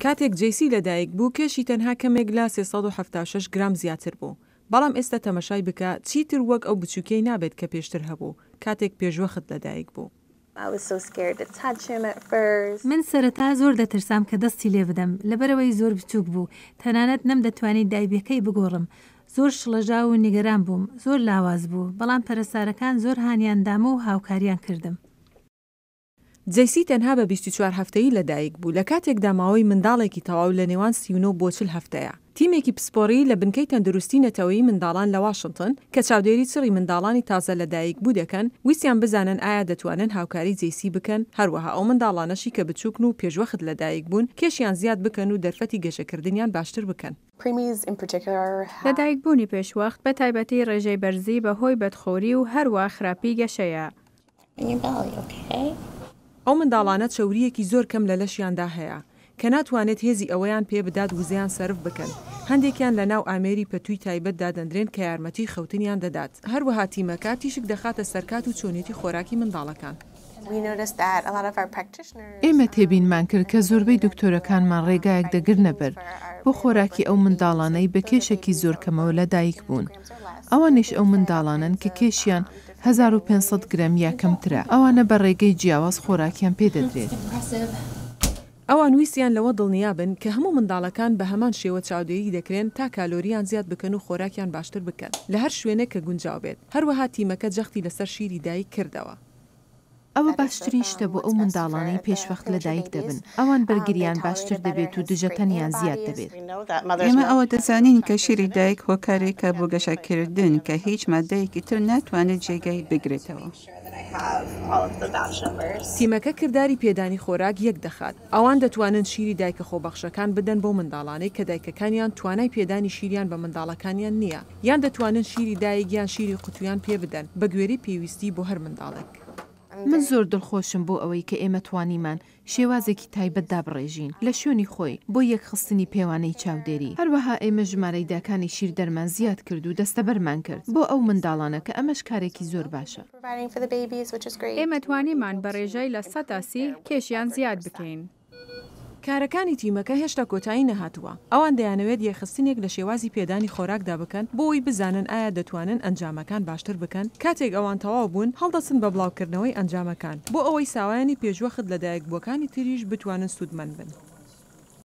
کاتێک جیسی لەدایک بوو کێشی تەنها کەمێک لە 376 گرام زیاتر بوو. بەڵام ئێستا تەمەشای بکە چیتر وەک ئەو بچووکەی نابێت کە پێشتر هەبوو کاتێک پێشوەخت لەدایک بوو. من سەرەتا زۆر دەترسام کە دەستی لێ بدەم لەبەرەوەی زۆر بچووک بوو تەنانەت نەمدەتوانین دایبەکەی بگۆڕم. زۆر شڵەژاو و نیگەران بووم زۆر لاواز بوو بەڵام پەرستارەکان زۆر هانیاندامە و هاوکاریان کردم. جیسی تەنها بە 24 هەفتەیی لەدایک بوو لە کاتێکدا ماوەی منداڵێکی تەواو لە نێوان 39 بۆ 40 هەفتەیە. تیمێکی پسپۆڕی لە بنکەی تەندروستی نەتەوەیی منداڵان لە واشنگتن کە چاودێری چڕی منداڵانی تازە لەدایک بوو دەکەن ویسیان بزانن ئایا دەتوانن هاوکاری جیسی بکەن هەروەها ئەو منداڵانەشی کە بچووکن و پێشوەخت لەدایک بوون کێشیان زیاد بکەن و دەرفەتی گەشەکردنیان باشتر بکەن. لەدایک بوونی پێشوەخت بە تایبەتی ڕێژەی بەرزی بەهۆی بەدخۆری و هەروە خراپی گەشەیە. ئەو منداڵانە چەوریەکی زۆر کەم لە لەشیاندا هەیە کە ناتوانێت هێزی ئەوەیان پێ بدات وزەیان سەرف بکەن. هەندێکیان لە ناو ئامێری پەتووی تایبەتدا دەندرێن کە یارمەتی خەوتنیان دەدات. هەروەها تیمەکە تیشک دەخاتە سەرکات و چۆنێتی خۆراکی منداڵەکان. ئێمە تێبینمان کرد کە زۆربەی دکتۆرەکانمان ڕێگایەک دەگرنە بەر بۆ خۆراکی ئەو منداڵانەی بە کێشێکی زۆر کەمەوە لەدایک بوون. ئەوانش ئەو منداڵانن کە کێشیان 1500 گرام یا کەمترە ئەوانە بە ڕێگەی جیاواز خۆراکیان پێدەدرێت. ئەوان ویسیان لەوە دڵنیابن کە هەموو منداڵەکان بە هەمان شێوە چاودێری دەکرێن تا کالۆریان زیاد بکەن و خۆراکیان باشتر بکەن لە هەر شوێنێک کە گونجاو بێت. هەروەها تیمەکە جەختی لەسەر شیری دایک کردەوە. ئەوە باشترین شتە بۆ ئەو منداڵانەی پێشوەخت لەدایک دەبن. ئەوان بەرگریان باشتر دەبێت و دژەتەنیان زیاد دەبێت. ئێمە ئەوە دەزانین کە شیری دایک هۆکارێکە بۆ گەشەکردن کە هیچ مادەیەکی تر ناتوانێت جێگەی بگرێتەوە. تیمەکە کردداری پێدانی خۆراک یەک دەخات. ئەوان دەتوانن شیری دایکە خۆبەخشەکان بدەن بۆ منداڵانەی کە دایکەکانیان توانای پێدانی شیریان بە منداڵەکانیان نییە یان دەتوانن شیری دایک یان شیری قوتویان پێ بدەن بە گوێرەی پێویستی بۆ هەر منداڵێک. من زۆر دڵخۆشم بۆ ئەوەی کە ئێمە توانیمان شێوازێکی تایبەت دابڕێژین لە شوێنی خۆی بۆ یەکخستنی پێوانەی چاودێری. هەروەها ئێمە ژمارەی داکانی شیر دەرمان زیاد کرد و دەستەبەرمان کرد بۆ ئەو منداڵانە کە ئەمەش کارێکی زۆر باشە. ئێمە توانیمان بە ڕێژەی لە 100 کێشیان زیاد بکەین. کارەکانی تیمەکە هێشتا کۆتایی نەهاتووە. ئەوان دەیانەوێت یەخستنێک لە شێوازی پێدانی خۆراکدا بکەن بۆ ئەوی بزانن ئایا دەتوانن ئەنجامەکان باشتر بکەن. کاتێک ئەوان تەواو بوون هەڵدەچن بە بڵاوکردنەوەی ئەنجامەکان بۆ ئەوەی ساوایانی پێشوەخت لەدایکبووەکانی تریش بتوانن سوودمەند بن.